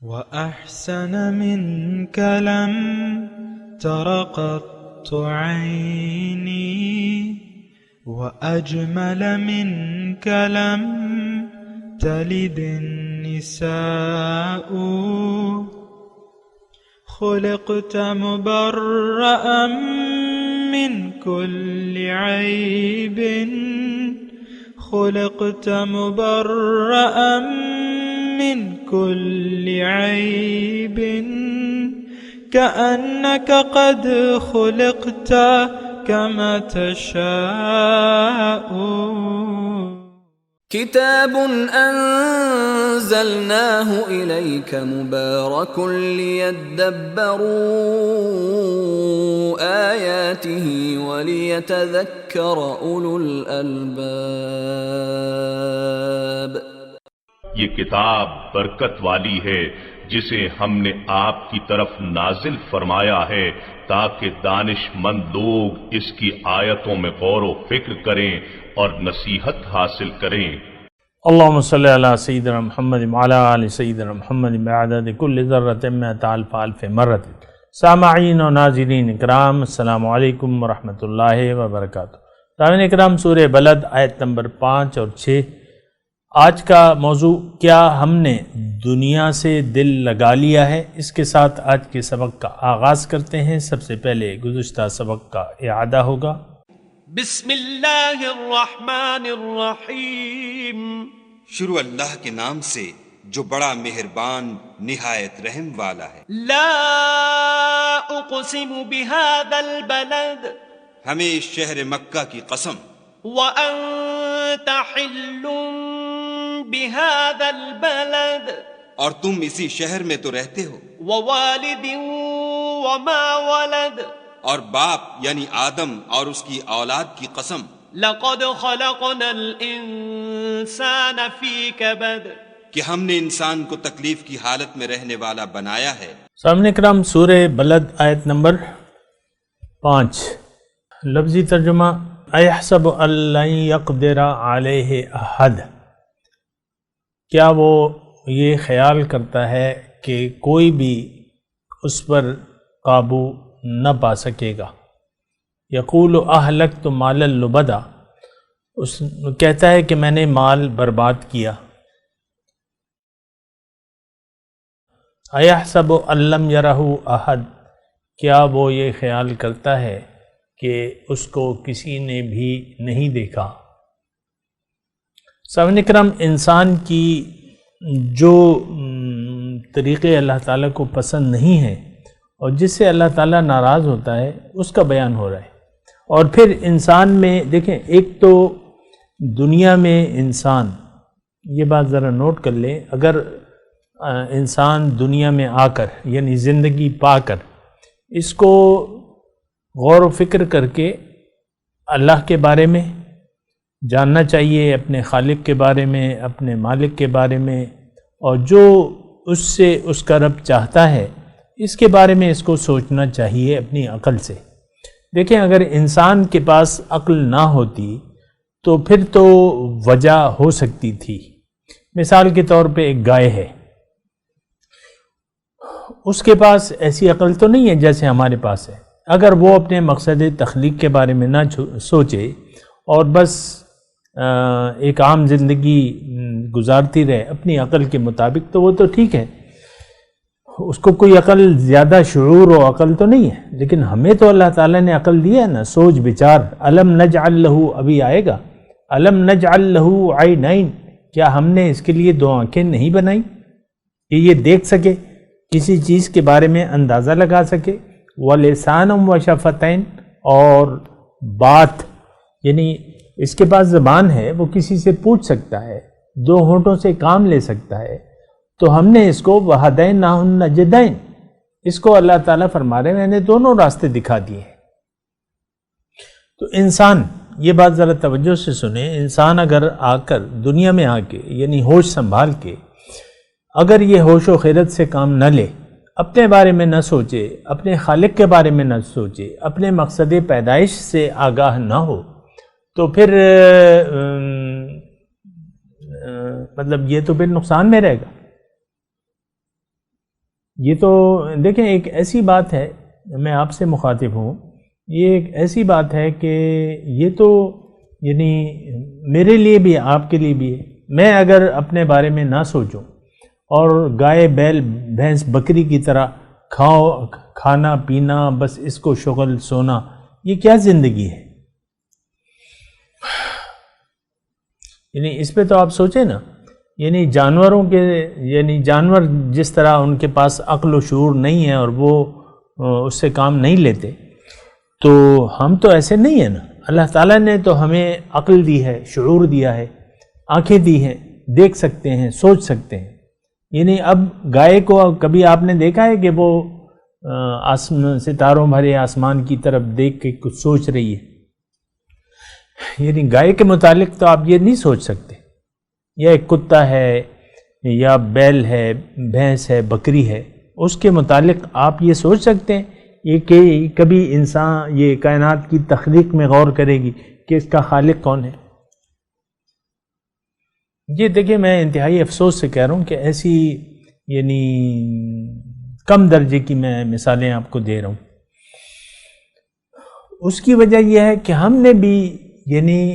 وأحسن منك لم تر قط عيني وأجمل منك لم تلد النساء خلقت مبرأ من كل عيب خلقت مبرأ من كل عيب كأنك قد خلقت كما تشاء كتاب أنزلناه إليك مبارك ليدبروا آياته وليتذكر أولو الألباب. یہ کتاب برکت والی ہے جسے ہم نے آپ کی طرف نازل فرمایا ہے تاکہ دانش مند لوگ اس کی آیتوں میں غور و فکر کریں اور نصیحت حاصل کریں. اللہم صلی علی سیدنا محمد وعلی آل سیدنا محمد بعدد کل ذرۃ مئۃ الف الف مرۃ. سامعین و ناظرین اکرام، السلام علیکم ورحمۃ اللہ وبرکاتہ. سامعین اکرام، سورہ بلد آیت نمبر 5 اور 6. آج کا موضوع، کیا ہم نے دنیا سے دل لگا لیا ہے؟ اس کے ساتھ آج کے سبق کا آغاز کرتے ہیں. سب سے پہلے گزشتہ سبق کا اعادہ ہوگا. بسم اللہ الرحمن الرحیم. شروع اللہ کے نام سے جو بڑا مہربان نہایت رحم والا ہے. لا اقسم بهذا البلد. ہمیں اس شہر مکہ کی قسم. وانت حل بهذا البلد. اور تم اسی شہر میں تو رہتے ہو. ووالد وما ولد. اور باپ یعنی آدم اور اس کی اولاد کی قسم. لقد خلقنا الانسان فی کبد. کہ ہم نے انسان کو تکلیف کی حالت میں رہنے والا بنایا ہے. سامعین اکرام، سورہ بلد آیت نمبر 5. لفظی ترجمہ: ایحسب ان لن یقدر علیہ احد. کیا وہ یہ خیال کرتا ہے کہ کوئی بھی اس پر قابو نہ پا سکے گا. یقول اہلکت مالا لبدا. اس کہتا ہے کہ میں نے مال برباد کیا. ایحسب ان لم یرہ احد. کیا وہ یہ خیال کرتا ہے کہ اس کو کسی نے بھی نہیں دیکھا؟ سامعین اکرام، انسان کی جو طریقے اللہ تعالیٰ کو پسند نہیں ہیں اور جس سے اللہ تعالیٰ ناراض ہوتا ہے اس کا بیان ہو رہا ہے. اور پھر انسان میں دیکھیں، ایک تو دنیا میں انسان، یہ بات ذرا نوٹ کر لیں، اگر انسان دنیا میں آ کر یعنی زندگی پا کر اس کو غور و فکر کر کے اللہ کے بارے میں جاننا چاہیے، اپنے خالق کے بارے میں، اپنے مالک کے بارے میں، اور جو اس سے اس کا رب چاہتا ہے اس کے بارے میں اس کو سوچنا چاہیے اپنی عقل سے. دیکھیں، اگر انسان کے پاس عقل نہ ہوتی تو پھر تو وجہ ہو سکتی تھی. مثال کے طور پہ ایک گائے ہے، اس کے پاس ایسی عقل تو نہیں ہے جیسے ہمارے پاس ہے. اگر وہ اپنے مقصد تخلیق کے بارے میں نہ سوچے اور بس ایک عام زندگی گزارتی رہے اپنی عقل کے مطابق تو وہ تو ٹھیک ہے، اس کو کوئی عقل، زیادہ شعور و عقل تو نہیں ہے. لیکن ہمیں تو اللہ تعالیٰ نے عقل دیا ہے نا، سوچ بچار. الم نجعل لہ، ابھی آئے گا، الم نجعل لہ عینین. کیا ہم نے اس کے لیے 2 آنکھیں نہیں بنائی کہ یہ دیکھ سکے، کسی چیز کے بارے میں اندازہ لگا سکے؟ وَلِسَانٌ وَشَفَتَيْن. اور بات یعنی اس کے پاس زبان ہے، وہ کسی سے پوچھ سکتا ہے، 2 ہونٹوں سے کام لے سکتا ہے. تو ہم نے اس کو وَهَدَيْنَاهُ النَّجْدَيْن، اس کو اللہ تعالیٰ فرما رہے ہیں میں نے دونوں راستے دکھا دیے ہیں. تو انسان، یہ بات ذرا توجہ سے سنیں، انسان اگر آ کر دنیا میں آ کے یعنی ہوش سنبھال کے اگر یہ ہوش و خیرت سے کام نہ لے، اپنے بارے میں نہ سوچے، اپنے خالق کے بارے میں نہ سوچے، اپنے مقصد پیدائش سے آگاہ نہ ہو، تو پھر مطلب یہ تو پھر نقصان میں رہے گا. یہ تو دیکھیں ایک ایسی بات ہے، میں آپ سے مخاطب ہوں، یہ ایک ایسی بات ہے کہ یہ تو یعنی میرے لیے بھی آپ کے لیے بھی ہے، میں اگر اپنے بارے میں نہ سوچوں اور گائے بیل بھینس بکری کی طرح کھانا پینا بس اس کو شغل سونا، یہ کیا زندگی ہے؟ یعنی اس پہ تو آپ سوچیں نا، یعنی جانوروں کے، یعنی جانور جس طرح ان کے پاس عقل و شعور نہیں ہے اور وہ اس سے کام نہیں لیتے، تو ہم تو ایسے نہیں ہیں نا۔ اللہ تعالیٰ نے تو ہمیں عقل دی ہے، شعور دیا ہے، آنکھیں دی ہیں، دیکھ سکتے ہیں، سوچ سکتے ہیں۔ یعنی اب گائے کو کبھی آپ نے دیکھا ہے کہ وہ ستاروں بھرے آسمان کی طرف دیکھ کے کچھ سوچ رہی ہے؟ یعنی گائے کے متعلق تو آپ یہ نہیں سوچ سکتے، یا ایک کتا ہے یا بیل ہے، بھینس ہے، بکری ہے، اس کے متعلق آپ یہ سوچ سکتے ہیں یہ کہ کبھی انسان یہ کائنات کی تخلیق میں غور کرے گی کہ اس کا خالق کون ہے؟ یہ دیکھیں میں انتہائی افسوس سے کہہ رہا ہوں کہ ایسی یعنی کم درجے کی میں مثالیں آپ کو دے رہا ہوں۔ اس کی وجہ یہ ہے کہ ہم نے بھی یعنی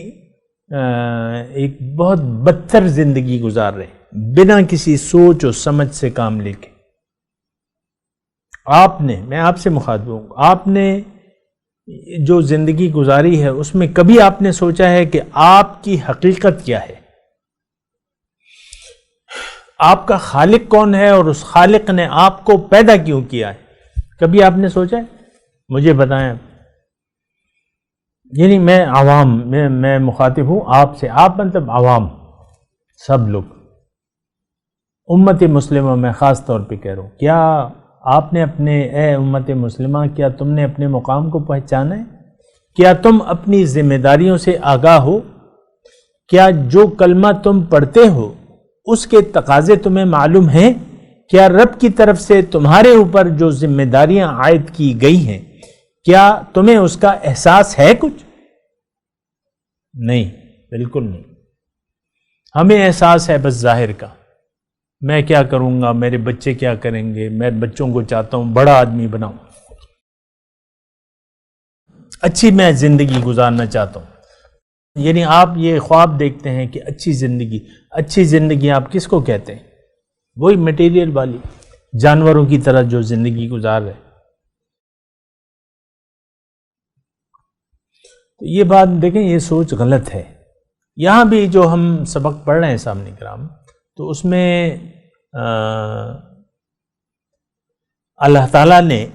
ایک بہت بدتر زندگی گزار رہے ہیں بنا کسی سوچ و سمجھ سے کام لے کے۔ آپ نے، میں آپ سے مخاطب ہوں، آپ نے جو زندگی گزاری ہے اس میں کبھی آپ نے سوچا ہے کہ آپ کی حقیقت کیا ہے؟ آپ کا خالق کون ہے اور اس خالق نے آپ کو پیدا کیوں کیا ہے؟ کبھی آپ نے سوچا ہے؟ مجھے بتائیں۔ یعنی میں عوام، میں مخاطب ہوں آپ سے، آپ مطلب عوام، سب لوگ، امت مسلمہ میں خاص طور پہ کہہ رہا ہوں، کیا آپ نے اپنے، اے امت مسلمہ، کیا تم نے اپنے مقام کو پہچانا ہے؟ کیا تم اپنی ذمہ داریوں سے آگاہ ہو؟ کیا جو کلمہ تم پڑھتے ہو اس کے تقاضے تمہیں معلوم ہیں؟ کیا رب کی طرف سے تمہارے اوپر جو ذمہ داریاں عائد کی گئی ہیں، کیا تمہیں اس کا احساس ہے کچھ؟ نہیں، بالکل نہیں۔ ہمیں احساس ہے بس ظاہر کا، میں کیا کروں گا، میرے بچے کیا کریں گے، میں بچوں کو چاہتا ہوں بڑا آدمی بناؤں، اچھی میں زندگی گزارنا چاہتا ہوں۔ یعنی آپ یہ خواب دیکھتے ہیں کہ اچھی زندگی، اچھی زندگی آپ کس کو کہتے ہیں؟ وہی مٹیریل والی، جانوروں کی طرح جو زندگی گزار رہے۔ تو یہ بات دیکھیں، یہ سوچ غلط ہے۔ یہاں بھی جو ہم سبق پڑھ رہے ہیں سامنے کرام، تو اس میں اللہ تعالیٰ نے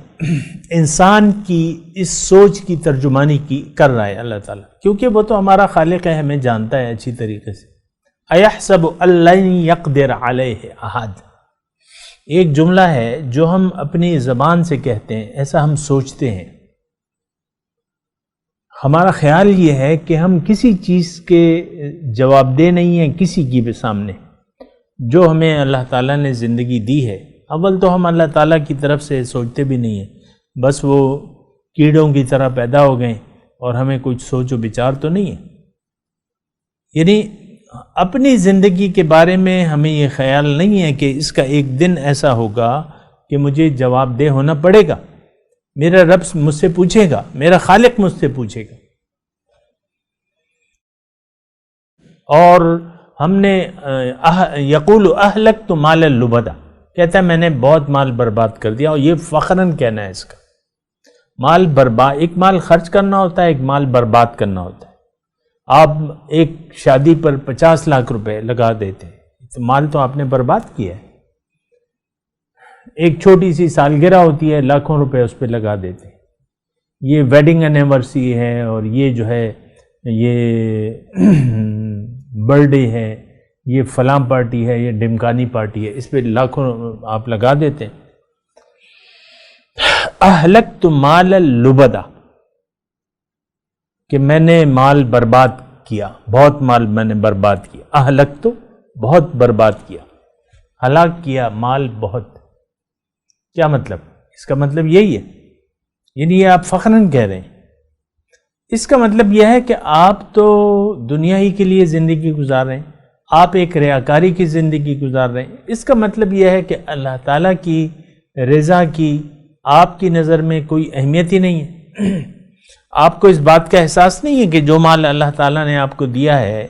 انسان کی اس سوچ کی ترجمانی کر رہا ہے اللہ تعالیٰ، کیونکہ وہ تو ہمارا خالق ہے، ہمیں جانتا ہے اچھی طریقے سے۔ اَيَحْسَبُ أَن لَّن يَقْدِرَ عَلَيْهِ أَحَدٌ، ایک جملہ ہے جو ہم اپنی زبان سے کہتے ہیں، ایسا ہم سوچتے ہیں، ہمارا خیال یہ ہے کہ ہم کسی چیز کے جواب دہ نہیں ہیں کسی کی بھی سامنے۔ جو ہمیں اللہ تعالیٰ نے زندگی دی ہے، اول تو ہم اللہ تعالیٰ کی طرف سے سوچتے بھی نہیں ہیں، بس وہ کیڑوں کی طرح پیدا ہو گئے اور ہمیں کچھ سوچ و بچار تو نہیں ہے۔ یعنی اپنی زندگی کے بارے میں ہمیں یہ خیال نہیں ہے کہ اس کا ایک دن ایسا ہوگا کہ مجھے جواب دہ ہونا پڑے گا، میرا رب مجھ سے پوچھے گا، میرا خالق مجھ سے پوچھے گا۔ اور ہم نے یقول اہلکت مالا لبدا، کہتا ہے میں نے بہت مال برباد کر دیا، اور یہ فخراً کہنا ہے اس کا۔ مال برباد، ایک مال خرچ کرنا ہوتا ہے، ایک مال برباد کرنا ہوتا ہے۔ آپ ایک شادی پر 50 لاکھ روپے لگا دیتے ہیں تو مال تو آپ نے برباد کیا ہے۔ ایک چھوٹی سی سالگرہ ہوتی ہے، لاکھوں روپے اس پہ لگا دیتے ہیں۔ یہ ویڈنگ اینیورسری ہے، اور یہ جو ہے یہ برتھ ڈے ہے، یہ فلاں پارٹی ہے، یہ ڈمکانی پارٹی ہے، اس پہ لاکھوں آپ لگا دیتے ہیں۔ اہلکت مال لبدا، کہ میں نے مال برباد کیا، بہت مال میں نے برباد کیا۔ اہلکت، بہت برباد کیا، ہلاک کیا مال بہت۔ کیا مطلب؟ اس کا مطلب یہی ہے، یعنی یہ آپ فخراً کہہ رہے ہیں۔ اس کا مطلب یہ ہے کہ آپ تو دنیا ہی کے لیے زندگی گزار رہے ہیں، آپ ایک ریاکاری کی زندگی گزار رہے ہیں۔ اس کا مطلب یہ ہے کہ اللہ تعالیٰ کی رضا کی آپ کی نظر میں کوئی اہمیت ہی نہیں ہے؟ آپ کو اس بات کا احساس نہیں ہے کہ جو مال اللہ تعالیٰ نے آپ کو دیا ہے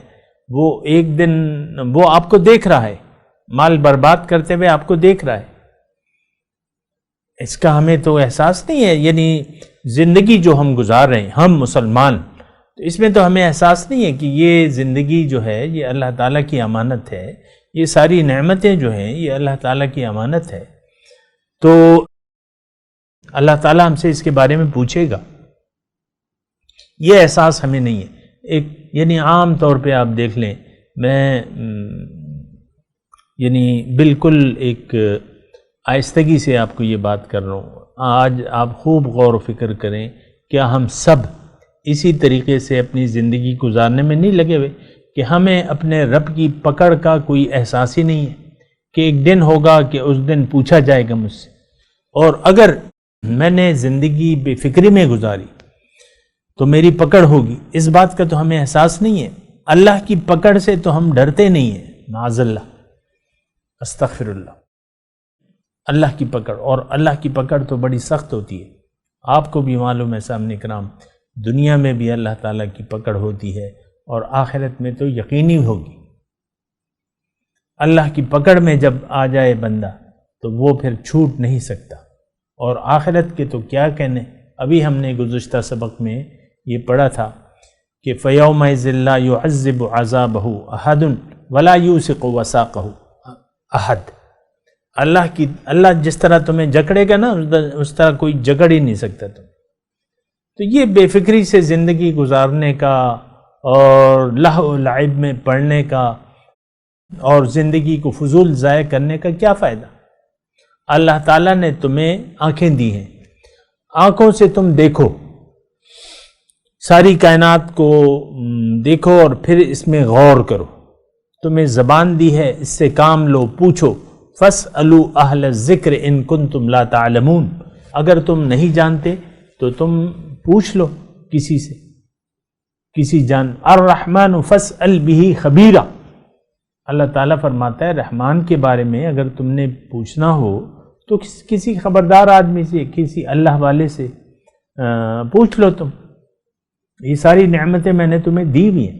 وہ ایک دن وہ آپ کو دیکھ رہا ہے، مال برباد کرتے ہوئے آپ کو دیکھ رہا ہے؟ اس کا ہمیں تو احساس نہیں ہے. یعنی زندگی جو ہم گزار رہے ہیں ہم مسلمان، تو اس میں تو ہمیں احساس نہیں ہے کہ یہ زندگی جو ہے یہ اللہ تعالیٰ کی امانت ہے، یہ ساری نعمتیں جو ہیں یہ اللہ تعالیٰ کی امانت ہے. تو اللہ تعالیٰ ہم سے اس کے بارے میں پوچھے گا، یہ احساس ہمیں نہیں ہے. ایک یعنی عام طور پہ آپ دیکھ لیں، میں یعنی بالکل ایک آہستگی سے آپ کو یہ بات کر رہا ہوں. آج آپ خوب غور و فکر کریں، کیا ہم سب اسی طریقے سے اپنی زندگی گزارنے میں نہیں لگے ہوئے کہ ہمیں اپنے رب کی پکڑ کا کوئی احساس ہی نہیں ہے کہ ایک دن ہوگا کہ اس دن پوچھا جائے گا مجھ سے، اور اگر میں نے زندگی بے فکری میں گزاری تو میری پکڑ ہوگی. اس بات کا تو ہمیں احساس نہیں ہے. اللہ کی پکڑ سے تو ہم ڈرتے نہیں ہیں، معاذ اللہ، استغفر اللہ. اللہ کی پکڑ، اور اللہ کی پکڑ تو بڑی سخت ہوتی ہے. آپ کو بھی معلوم ہے سامنے کرام، دنیا میں بھی اللہ تعالیٰ کی پکڑ ہوتی ہے اور آخرت میں تو یقینی ہوگی. اللہ کی پکڑ میں جب آ جائے بندہ تو وہ پھر چھوٹ نہیں سکتا. اور آخرت کے تو کیا کہنے، ابھی ہم نے گزشتہ سبق میں یہ پڑھا تھا کہ فَيَوْمَئِذٍ لَا يُعَذِّبُ عَذَابَهُ أَحَدٌ وَلَا يُوثِقُ وَثَاقَهُ أَحَد. اللہ جس طرح تمہیں جکڑے گا نا اس طرح کوئی جکڑ ہی نہیں سکتا تم. تو یہ بے فکری سے زندگی گزارنے کا اور لہو و لعب میں پڑھنے کا اور زندگی کو فضول ضائع کرنے کا کیا فائدہ؟ اللہ تعالیٰ نے تمہیں آنکھیں دی ہیں، آنکھوں سے تم دیکھو، ساری کائنات کو دیکھو اور پھر اس میں غور کرو. تمہیں زبان دی ہے، اس سے کام لو، پوچھو. فَاسْأَلُوا أَهْلَ الذِّكْرِ إِن كُنتُمْ لَا تَعْلَمُونَ. اگر تم نہیں جانتے تو تم پوچھ لو کسی سے، کسی جان. الرحمن فاسأل به خبیرا. اللہ تعالیٰ فرماتا ہے رحمان کے بارے میں اگر تم نے پوچھنا ہو تو کسی خبردار آدمی سے، کسی اللہ والے سے پوچھ لو. تم یہ ساری نعمتیں میں نے تمہیں دی ہوئی ہیں،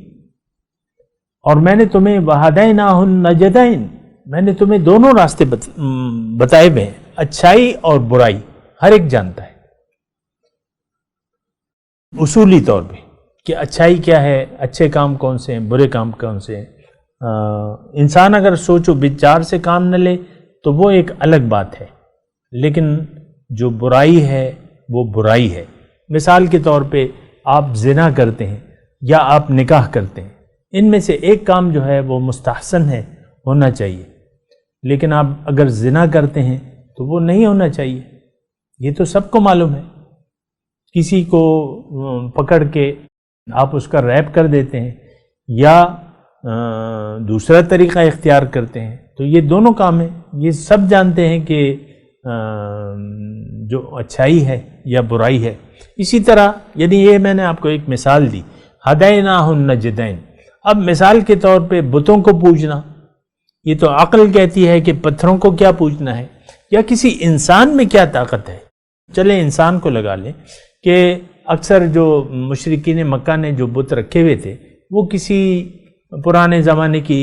اور میں نے تمہیں وَهَدَيْنَاهُ النَّجْدَيْنِ، میں نے تمہیں دونوں راستے بتائے ہوئے ہیں، اچھائی اور برائی. ہر ایک جانتا ہے اصولی طور پہ کہ اچھائی کیا ہے، اچھے کام کون سے ہیں، برے کام کون سے ہیں. انسان اگر سوچ و بچار سے کام نہ لے تو وہ ایک الگ بات ہے، لیکن جو برائی ہے وہ برائی ہے. مثال کے طور پہ آپ زنا کرتے ہیں یا آپ نکاح کرتے ہیں، ان میں سے ایک کام جو ہے وہ مستحسن ہے، ہونا چاہیے. لیکن آپ اگر زنا کرتے ہیں تو وہ نہیں ہونا چاہیے. یہ تو سب کو معلوم ہے. کسی کو پکڑ کے آپ اس کا ریپ کر دیتے ہیں یا دوسرا طریقہ اختیار کرتے ہیں، تو یہ دونوں کام ہیں. یہ سب جانتے ہیں کہ جو اچھائی ہے یا برائی ہے. اسی طرح یعنی یہ میں نے آپ کو ایک مثال دی، ہدیناہ النجدین. اب مثال کے طور پہ بتوں کو پوجنا، یہ تو عقل کہتی ہے کہ پتھروں کو کیا پوجنا ہے، یا کسی انسان میں کیا طاقت ہے. چلیں انسان کو لگا لیں کہ اکثر جو مشرکین مکہ نے جو بت رکھے ہوئے تھے وہ کسی پرانے زمانے کی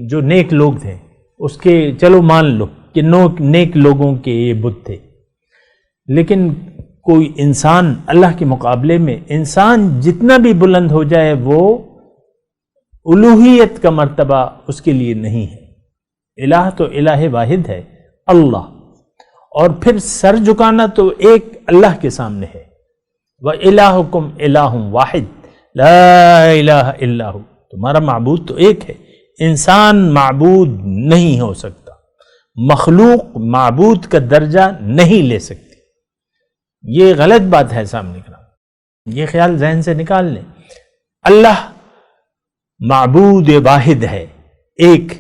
جو نیک لوگ تھے اس کے، چلو مان لو کہ نیک لوگوں کے یہ بت تھے. لیکن کوئی انسان اللہ کے مقابلے میں، انسان جتنا بھی بلند ہو جائے وہ الوہیت کا مرتبہ اس کے لیے نہیں ہے. الہ تو الہ واحد ہے اللہ، اور پھر سر جھکانا تو ایک اللہ کے سامنے ہے. وَإِلَٰهُكُمْ إِلَٰهٌ وَاحِدٌ لَا إِلَٰهَ إِلَّا هُوَ. تمہارا معبود تو ایک ہے، انسان معبود نہیں ہو سکتا، مخلوق معبود کا درجہ نہیں لے سکتی. یہ غلط بات ہے سامنے کرام، یہ خیال ذہن سے نکال لیں. اللہ معبود واحد ہے، ایک،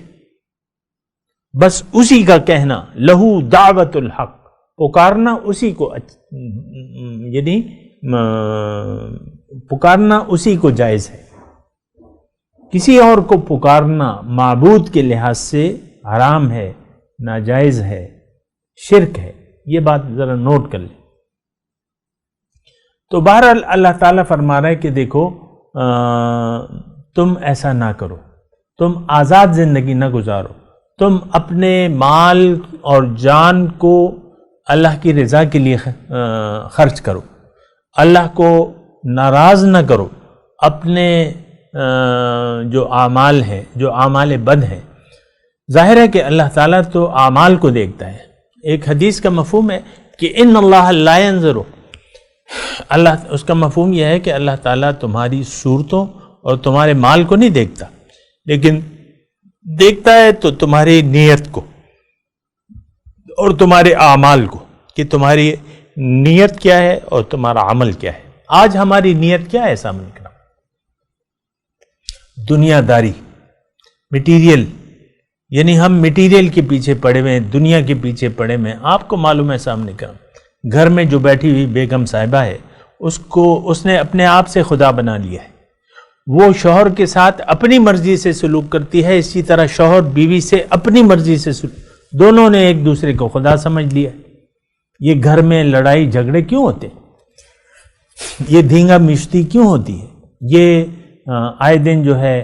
بس اسی کا کہنا، لہو دعوت الحق، پکارنا اسی کو، یعنی پکارنا اسی کو جائز ہے. کسی اور کو پکارنا معبود کے لحاظ سے حرام ہے، ناجائز ہے، شرک ہے. یہ بات ذرا نوٹ کر لیں۔ تو بہرحال اللہ تعالیٰ فرما رہا ہے کہ دیکھو تم ایسا نہ کرو، تم آزاد زندگی نہ گزارو، تم اپنے مال اور جان کو اللہ کی رضا کے لیے خرچ کرو، اللہ کو ناراض نہ کرو، اپنے جو اعمال ہیں، جو اعمال بد ہیں، ظاہر ہے کہ اللہ تعالیٰ تو اعمال کو دیکھتا ہے۔ ایک حدیث کا مفہوم ہے کہ ان اللہ لا ينظر، اللہ، اس کا مفہوم یہ ہے کہ اللہ تعالیٰ تمہاری صورتوں اور تمہارے مال کو نہیں دیکھتا، لیکن دیکھتا ہے تو تمہاری نیت کو اور تمہارے اعمال کو، کہ تمہاری نیت کیا ہے اور تمہارا عمل کیا ہے۔ آج ہماری نیت کیا ہے سامنے کرام؟ دنیا داری، مٹیریل، یعنی ہم مٹیریل کے پیچھے پڑے ہوئے ہیں، دنیا کے پیچھے پڑے ہوئے ہیں۔ آپ کو معلوم ہے سامنے کرام، گھر میں جو بیٹھی ہوئی بیگم صاحبہ ہے، اس نے اپنے آپ سے خدا بنا لیا ہے۔ وہ شوہر کے ساتھ اپنی مرضی سے سلوک کرتی ہے، اسی طرح شوہر بیوی سے اپنی مرضی سے سلوک، دونوں نے ایک دوسرے کو خدا سمجھ لیا۔ یہ گھر میں لڑائی جھگڑے کیوں ہوتے؟ یہ دھینگا مشتی کیوں ہوتی ہے؟ یہ آئے دن جو ہے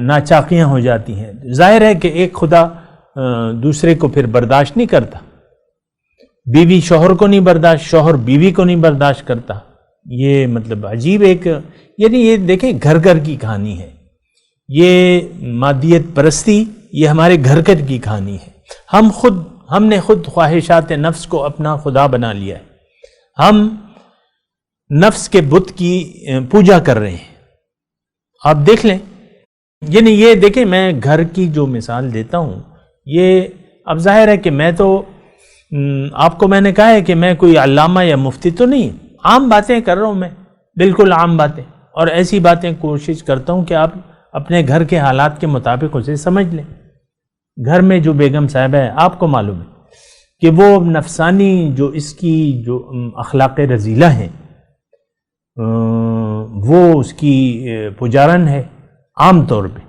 ناچاقیاں ہو جاتی ہیں۔ ظاہر ہے کہ ایک خدا دوسرے کو پھر برداشت نہیں کرتا، بیوی شوہر کو نہیں برداشت، شوہر بیوی کو نہیں برداشت کرتا۔ یہ مطلب عجیب ایک، یعنی یہ دیکھیں گھر گھر کی کہانی ہے، یہ مادیت پرستی یہ ہمارے گھر گھر کی کہانی ہے۔ ہم نے خود خواہشات نفس کو اپنا خدا بنا لیا ہے، ہم نفس کے بت کی پوجا کر رہے ہیں۔ آپ دیکھ لیں، یعنی یہ دیکھیں، میں گھر کی جو مثال دیتا ہوں، یہ اب ظاہر ہے کہ میں تو آپ کو میں نے کہا ہے کہ میں کوئی علامہ یا مفتی تو نہیں، عام باتیں کر رہا ہوں میں، بالکل عام باتیں، اور ایسی باتیں کوشش کرتا ہوں کہ آپ اپنے گھر کے حالات کے مطابق اسے سمجھ لیں۔ گھر میں جو بیگم صاحبہ ہے، آپ کو معلوم ہے کہ وہ نفسانی جو اس کی جو اخلاق رذیلہ ہیں، وہ اس کی پجارن ہے عام طور پہ۔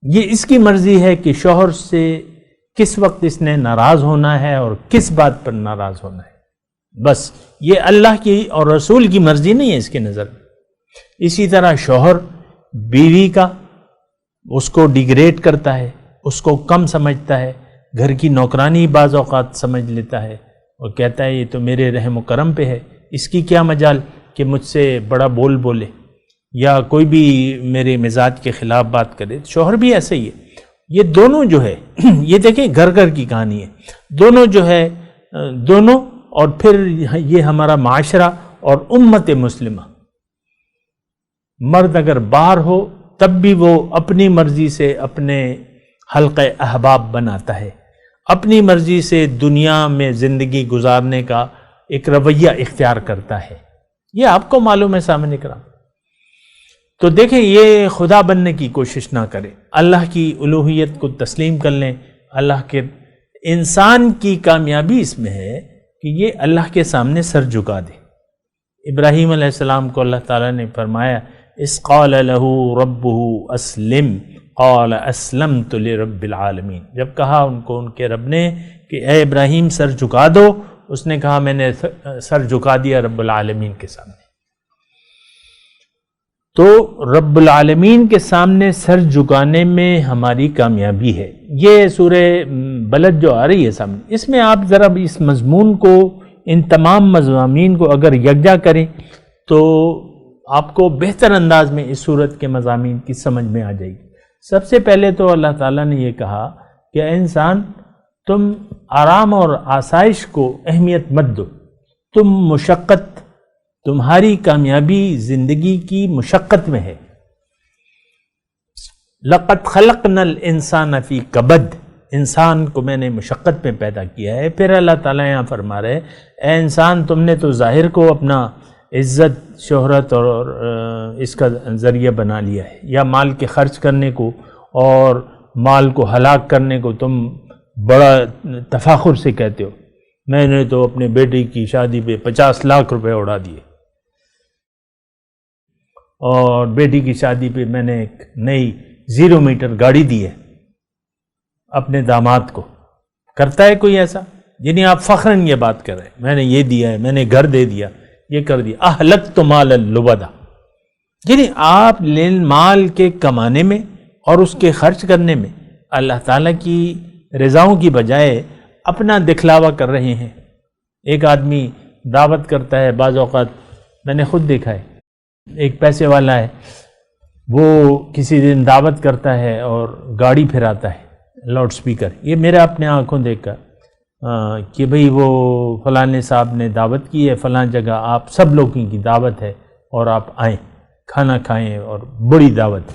یہ اس کی مرضی ہے کہ شوہر سے کس وقت اس نے ناراض ہونا ہے اور کس بات پر ناراض ہونا ہے، بس یہ اللہ کی اور رسول کی مرضی نہیں ہے اس کے نظر میں۔ اسی طرح شوہر بیوی کا، اس کو ڈیگریڈ کرتا ہے، اس کو کم سمجھتا ہے، گھر کی نوکرانی بعض اوقات سمجھ لیتا ہے اور کہتا ہے یہ تو میرے رحم و کرم پہ ہے، اس کی کیا مجال کہ مجھ سے بڑا بول بولے یا کوئی بھی میرے مزاج کے خلاف بات کرے۔ شوہر بھی ایسے ہی ہے۔ یہ دونوں جو ہے، یہ دیکھیں گھر گھر کی کہانی ہے، دونوں جو ہے، دونوں، اور پھر یہ ہمارا معاشرہ اور امت مسلمہ، مرد اگر باہر ہو تب بھی وہ اپنی مرضی سے اپنے حلقہ احباب بناتا ہے، اپنی مرضی سے دنیا میں زندگی گزارنے کا ایک رویہ اختیار کرتا ہے۔ یہ آپ کو معلوم ہے سامنے کرام۔ تو دیکھیں، یہ خدا بننے کی کوشش نہ کریں، اللہ کی الوہیت کو تسلیم کر لیں۔ اللہ کے، انسان کی کامیابی اس میں ہے کہ یہ اللہ کے سامنے سر جھکا دے۔ ابراہیم علیہ السلام کو اللہ تعالیٰ نے فرمایا، اذ قال له ربه اسلم قال اسلمت لرب العالمین، جب کہا ان کو ان کے رب نے کہ اے ابراہیم سر جھکا دو، اس نے کہا میں نے سر جھکا دیا رب العالمین کے سامنے۔ تو رب العالمین کے سامنے سر جھکانے میں ہماری کامیابی ہے۔ یہ سورہ بلد جو آ رہی ہے سامنے، اس میں آپ ذرا بھی اس مضمون کو، ان تمام مضامین کو اگر یکجا کریں تو آپ کو بہتر انداز میں اس صورت کے مضامین کی سمجھ میں آ جائے گی۔ سب سے پہلے تو اللہ تعالیٰ نے یہ کہا کہ اے انسان، تم آرام اور آسائش کو اہمیت مت دو، تم مشقت، تمہاری کامیابی زندگی کی مشقت میں ہے۔ لَقَدْ خَلَقْنَا الْإِنسَانَ فِي كَبَدٍ، انسان کو میں نے مشقت میں پیدا کیا ہے۔ پھر اللہ تعالیٰ یہاں فرما رہے، اے انسان، تم نے تو ظاہر کو اپنا عزت، شہرت اور اس کا ذریعہ بنا لیا ہے، یا مال کے خرچ کرنے کو اور مال کو ہلاک کرنے کو تم بڑا تفاخر سے کہتے ہو، میں نے تو اپنے بیٹی کی شادی پہ 50 لاکھ روپے اڑا دیے، اور بیٹی کی شادی پہ میں نے ایک نئی 0 میٹر گاڑی دی ہے اپنے داماد کو۔ کرتا ہے کوئی ایسا؟ یعنی آپ فخراً یہ بات کر رہے ہیں میں نے یہ دیا ہے، میں نے گھر دے دیا، یہ کر دیا. اہلکت مال اللبدا، یعنی آپ مال کے کمانے میں اور اس کے خرچ کرنے میں اللہ تعالیٰ کی رضاؤں کی بجائے اپنا دکھلاوا کر رہے ہیں. ایک آدمی دعوت کرتا ہے، بعض اوقات میں نے خود دیکھا ہے، ایک پیسے والا ہے، وہ کسی دن دعوت کرتا ہے اور گاڑی پھراتا ہے لاؤڈ سپیکر. یہ میرے اپنے آنکھوں دیکھ کر کہ بھئی وہ فلانے صاحب نے دعوت کی ہے فلاں جگہ، آپ سب لوگوں کی دعوت ہے اور آپ آئیں کھانا کھائیں اور بڑی دعوت.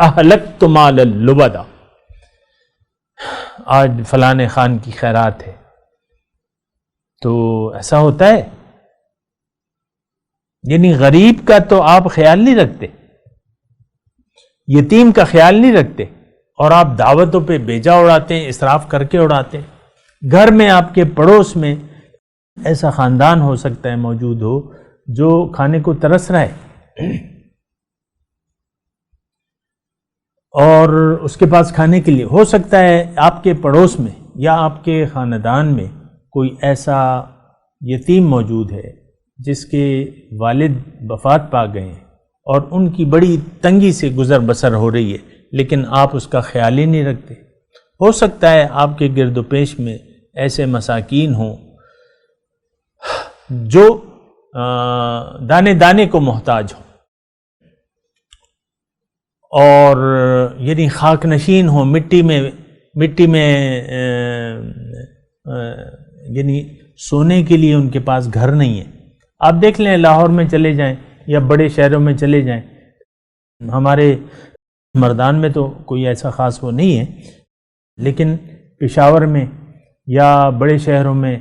اہلکت مال اللبدا، آج فلانے خان کی خیرات ہے. تو ایسا ہوتا ہے، یعنی غریب کا تو آپ خیال نہیں رکھتے، یتیم کا خیال نہیں رکھتے، اور آپ دعوتوں پہ بیجا اڑاتے ہیں، اسراف کر کے اڑاتے ہیں. گھر میں آپ کے پڑوس میں ایسا خاندان ہو سکتا ہے موجود ہو جو کھانے کو ترس رہا ہے اور اس کے پاس کھانے کے لیے، ہو سکتا ہے آپ کے پڑوس میں یا آپ کے خاندان میں کوئی ایسا یتیم موجود ہے جس کے والد وفات پا گئے ہیں اور ان کی بڑی تنگی سے گزر بسر ہو رہی ہے، لیکن آپ اس کا خیال ہی نہیں رکھتے. ہو سکتا ہے آپ کے گرد و پیش میں ایسے مساکین ہوں جو دانے دانے کو محتاج ہوں اور یعنی خاک نشین ہوں، مٹی میں یعنی سونے کے لیے ان کے پاس گھر نہیں ہے. آپ دیکھ لیں لاہور میں چلے جائیں یا بڑے شہروں میں چلے جائیں، ہمارے مردان میں تو کوئی ایسا خاص وہ نہیں ہے، لیکن پشاور میں یا بڑے شہروں میں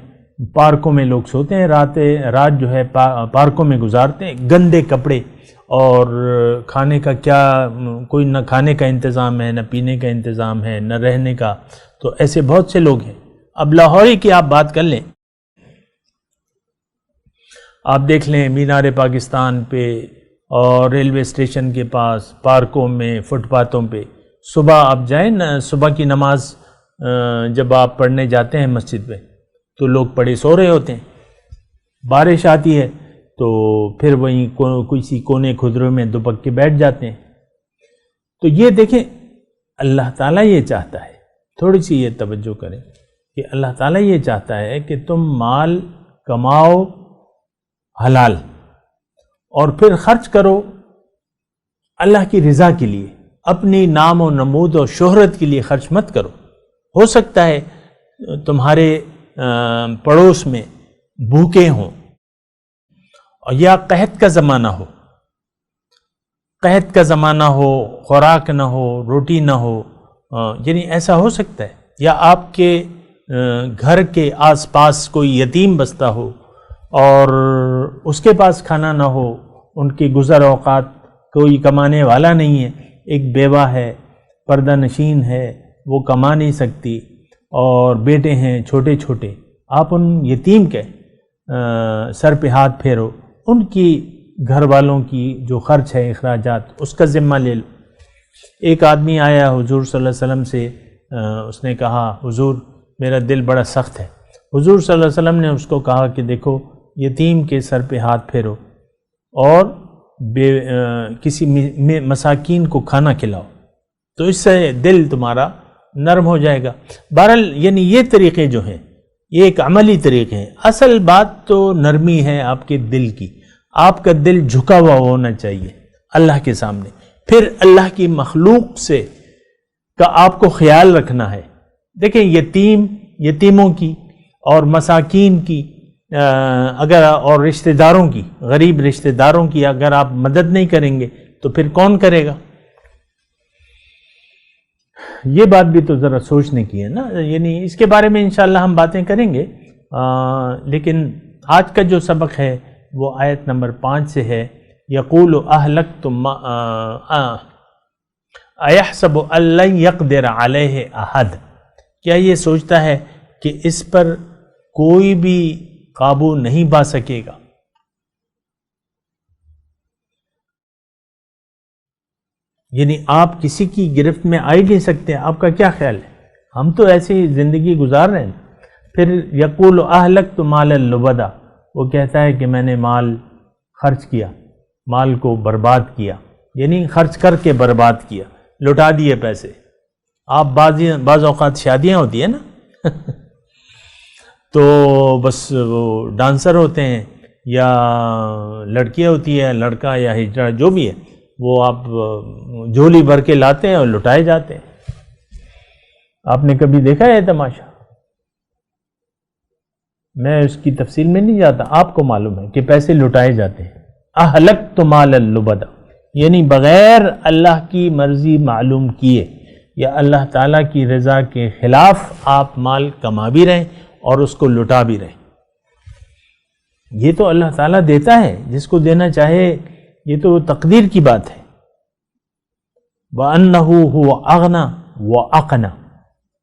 پارکوں میں لوگ سوتے ہیں، رات جو ہے پارکوں میں گزارتے ہیں. گندے کپڑے اور کھانے کا کیا، کوئی نہ کھانے کا انتظام ہے، نہ پینے کا انتظام ہے، نہ رہنے کا. تو ایسے بہت سے لوگ ہیں. اب لاہوری کی آپ بات کر لیں، آپ دیکھ لیں مینار پاکستان پہ اور ریلوے اسٹیشن کے پاس پارکوں میں فٹ پاتھوں پہ صبح آپ جائیں نا، صبح کی نماز جب آپ پڑھنے جاتے ہیں مسجد میں تو لوگ پڑے سو رہے ہوتے ہیں. بارش آتی ہے تو پھر وہیں کسی کونے کھدرے میں دبک کے بیٹھ جاتے ہیں. تو یہ دیکھیں اللہ تعالیٰ یہ چاہتا ہے، تھوڑی سی یہ توجہ کریں کہ اللہ تعالیٰ یہ چاہتا ہے کہ تم مال کماؤ حلال اور پھر خرچ کرو اللہ کی رضا کے لیے، اپنی نام و نمود اور شہرت کے لیے خرچ مت کرو. ہو سکتا ہے تمہارے پڑوس میں بھوکے ہوں اور یا قحط کا زمانہ ہو، قحط کا زمانہ ہو، خوراک نہ ہو، روٹی نہ ہو، یعنی ایسا ہو سکتا ہے. یا آپ کے گھر کے آس پاس کوئی یتیم بستا ہو اور اس کے پاس کھانا نہ ہو، ان کے گزر اوقات کوئی کمانے والا نہیں ہے، ایک بیوہ ہے، پردہ نشین ہے، وہ کما نہیں سکتی اور بیٹے ہیں چھوٹے چھوٹے. آپ ان یتیم کے سر پہ ہاتھ پھیرو، ان کی گھر والوں کی جو خرچ ہے اخراجات اس کا ذمہ لے لو. ایک آدمی آیا حضور صلی اللہ علیہ وسلم سے، اس نے کہا حضور میرا دل بڑا سخت ہے. حضور صلی اللہ علیہ وسلم نے اس کو کہا کہ دیکھو یتیم کے سر پہ ہاتھ پھیرو اور کسی مساکین کو کھانا کھلاؤ، تو اس سے دل تمہارا نرم ہو جائے گا. بہرحال یعنی یہ طریقے جو ہیں یہ ایک عملی طریقے ہیں. اصل بات تو نرمی ہے آپ کے دل کی. آپ کا دل جھکا ہوا ہونا چاہیے اللہ کے سامنے. پھر اللہ کی مخلوق سے کا آپ کو خیال رکھنا ہے. دیکھیں یتیموں کی اور مساکین کی اگر اور رشتہ داروں کی، غریب رشتہ داروں کی اگر آپ مدد نہیں کریں گے تو پھر کون کرے گا؟ یہ بات بھی تو ذرا سوچنے کی ہے نا. یعنی اس کے بارے میں انشاءاللہ ہم باتیں کریں گے، لیکن آج کا جو سبق ہے وہ آیت نمبر 5 سے ہے. یقول اہلکت ایحسب ان لن یقدر علیہ احد، کیا یہ سوچتا ہے کہ اس پر کوئی بھی قابو نہیں پا سکے گا؟ یعنی آپ کسی کی گرفت میں آ ہی نہیں سکتے. آپ کا کیا خیال ہے؟ ہم تو ایسی زندگی گزار رہے ہیں. پھر یقول اہلکت مال اللبدا، وہ کہتا ہے کہ میں نے مال خرچ کیا، مال کو برباد کیا، یعنی خرچ کر کے برباد کیا، لٹا دیے پیسے۔ آپ بعض اوقات شادیاں ہوتی ہیں نا تو بس وہ ڈانسر ہوتے ہیں یا لڑکیاں ہوتی ہے، لڑکا یا ہجڑا جو بھی ہے، وہ آپ جھولی بھر کے لاتے ہیں اور لٹائے جاتے ہیں۔ آپ نے کبھی دیکھا ہے تماشا؟ میں اس کی تفصیل میں نہیں جاتا، آپ کو معلوم ہے کہ پیسے لٹائے جاتے ہیں۔ اہلکت مال اللبدا، یعنی بغیر اللہ کی مرضی معلوم کیے یا اللہ تعالیٰ کی رضا کے خلاف آپ مال کما بھی رہیں اور اس کو لٹا بھی رہیں۔ یہ تو اللہ تعالیٰ دیتا ہے جس کو دینا چاہے، یہ تو تقدیر کی بات ہے۔ وَأَنَّهُ هُوَ أَغْنَى وَأَقْنَى،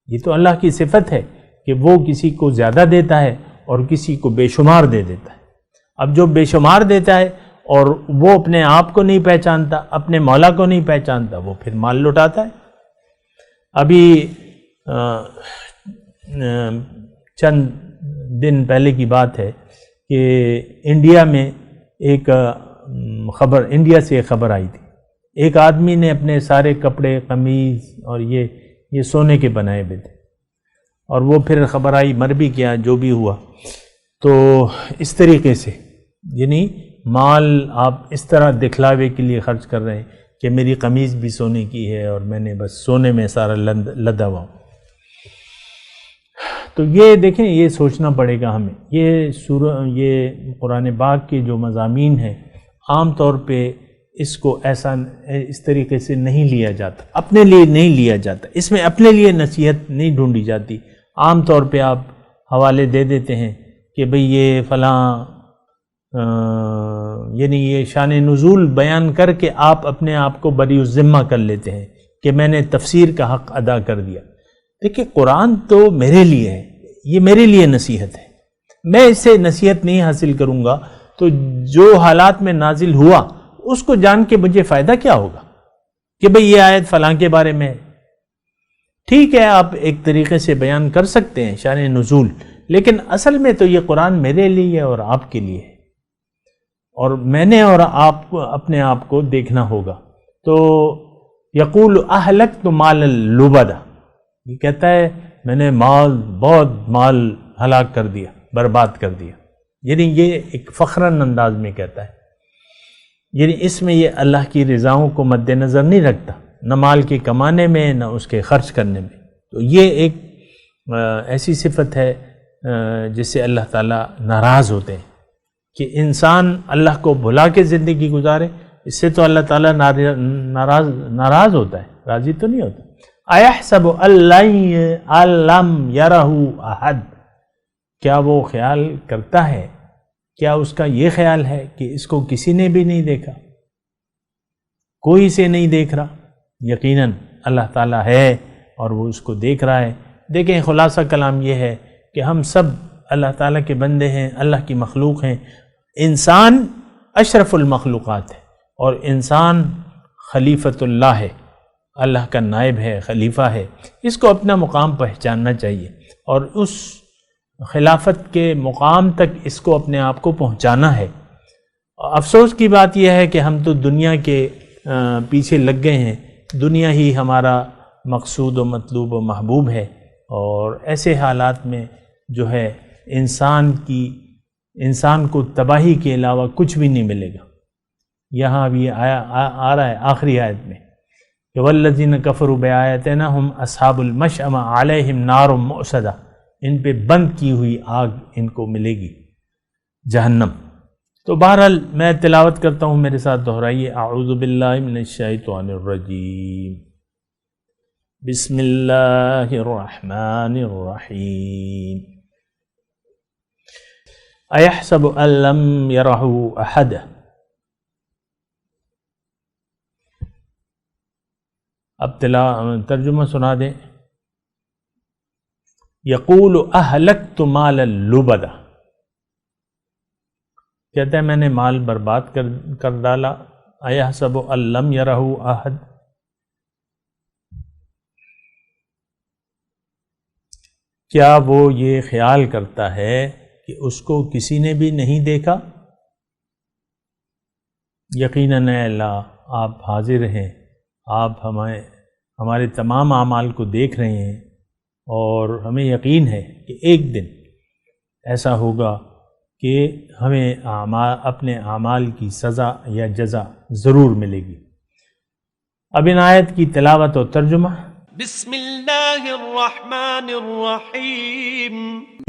یہ تو اللہ کی صفت ہے کہ وہ کسی کو زیادہ دیتا ہے اور کسی کو بے شمار دے دیتا ہے۔ اب جو بے شمار دیتا ہے اور وہ اپنے آپ کو نہیں پہچانتا، اپنے مولا کو نہیں پہچانتا، وہ پھر مال لٹاتا ہے۔ ابھی چند دن پہلے کی بات ہے کہ انڈیا میں انڈیا سے ایک خبر آئی تھی، ایک آدمی نے اپنے سارے کپڑے، قمیض اور یہ سونے کے بنائے ہوئے تھے، اور وہ پھر خبر آئی، مر بھی کیا، جو بھی ہوا۔ تو اس طریقے سے یعنی مال آپ اس طرح دکھلاوے کے لیے خرچ کر رہے ہیں کہ میری قمیض بھی سونے کی ہے اور میں نے بس سونے میں سارا لدا ہوا ہوں۔ تو یہ دیکھیں، یہ سوچنا پڑے گا ہمیں۔ یہ قرآن پاک کے جو مضامین ہیں عام طور پہ اس کو اس طریقے سے نہیں لیا جاتا، اپنے لیے نہیں لیا جاتا، اس میں اپنے لیے نصیحت نہیں ڈھونڈی جاتی۔ عام طور پہ آپ حوالے دے دیتے ہیں کہ بھئی یہ فلاں یعنی یہ شان نزول بیان کر کے آپ اپنے آپ کو بری الذمہ کر لیتے ہیں کہ میں نے تفسیر کا حق ادا کر دیا۔ دیکھیں، قرآن تو میرے لیے ہے، یہ میرے لیے نصیحت ہے، میں اس سے نصیحت نہیں حاصل کروں گا تو جو حالات میں نازل ہوا اس کو جان کے مجھے فائدہ کیا ہوگا کہ بھئی یہ آیت فلاں کے بارے میں ہے۔ ٹھیک ہے، آپ ایک طریقے سے بیان کر سکتے ہیں شان نزول، لیکن اصل میں تو یہ قرآن میرے لیے اور آپ کے لیے ہے، اور میں نے اور آپ کو اپنے آپ کو دیکھنا ہوگا۔ تو یقول اہلکت مال اللبدا، یہ کہتا ہے میں نے بہت مال ہلاک کر دیا، برباد کر دیا، یعنی یہ ایک فخراً انداز میں کہتا ہے، یعنی اس میں یہ اللہ کی رضاؤں کو مد نظر نہیں رکھتا، نہ مال کے کمانے میں نہ اس کے خرچ کرنے میں۔ تو یہ ایک ایسی صفت ہے جس سے اللہ تعالیٰ ناراض ہوتے ہیں کہ انسان اللہ کو بھلا کے زندگی گزارے، اس سے تو اللہ تعالیٰ ناراض ہوتا ہے، راضی تو نہیں ہوتا۔ اَيَحْسَبُ أَن لَّمْ يَرَهُ أَحَدٌ، کیا وہ خیال کرتا ہے، کیا اس کا یہ خیال ہے کہ اس کو کسی نے بھی نہیں دیکھا، کوئی سے نہیں دیکھ رہا؟ یقیناً اللہ تعالیٰ ہے اور وہ اس کو دیکھ رہا ہے۔ دیکھیں، خلاصہ کلام یہ ہے کہ ہم سب اللہ تعالیٰ کے بندے ہیں، اللہ کی مخلوق ہیں۔ انسان اشرف المخلوقات ہے اور انسان خلیفۃ اللہ ہے، اللہ کا نائب ہے، خلیفہ ہے۔ اس کو اپنا مقام پہچاننا چاہیے اور اس خلافت کے مقام تک اس کو اپنے آپ کو پہنچانا ہے۔ افسوس کی بات یہ ہے کہ ہم تو دنیا کے پیچھے لگ گئے ہیں، دنیا ہی ہمارا مقصود و مطلوب و محبوب ہے، اور ایسے حالات میں جو ہے انسان کو تباہی کے علاوہ کچھ بھی نہیں ملے گا۔ یہاں بھی آ رہا ہے آخری آیت میں کہ والذین کفروا بآیاتنا ہم اصحاب المشأمہ علیہم نار مؤصدہ، ان پہ بند کی ہوئی آگ ان کو ملے گی، جہنم۔ تو بہرحال میں تلاوت کرتا ہوں، میرے ساتھ دہرائیے۔ اعوذ باللہ من الشیطان الرجیم، بسم اللہ الرحمن الرحیم۔ ایحسب ان لم یرہ احد، اب ترجمہ سنا دیں۔ یقول اہلکت مال اللبدا، کہتا ہے میں نے مال برباد کر ڈالا۔ ایحسب ان لم یرہ احد، کیا وہ یہ خیال کرتا ہے کہ اس کو کسی نے بھی نہیں دیکھا؟ یقیناً اے اللہ آپ حاضر ہیں، آپ ہمارے تمام اعمال کو دیکھ رہے ہیں، اور ہمیں یقین ہے کہ ایک دن ایسا ہوگا کہ ہمیں اپنے اعمال کی سزا یا جزا ضرور ملے گی۔ اب ان آیت کی تلاوت و ترجمہ۔ بسم اللہ الرحمن الرحیم۔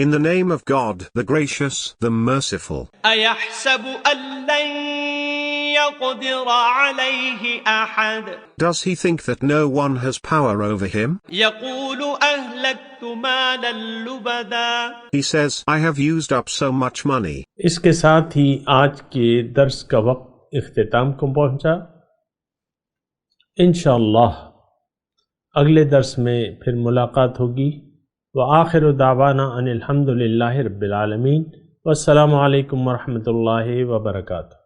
In the name of God, the gracious, the merciful. ایحسب ان لن يقدر علیہ احد۔ Does he think that no one has power over him? یقول اہلکت مالا لبدا۔ He says, I have used up so much money. اس کے ساتھ ہی آج کے درس کا وقت اختتام کو پہنچا۔ انشاءاللہ اگلے درس میں پھر ملاقات ہوگی۔ وآخر دعوانا ان الحمد للہ رب العالمین، والسلام علیکم ورحمۃ اللہ وبرکاتہ۔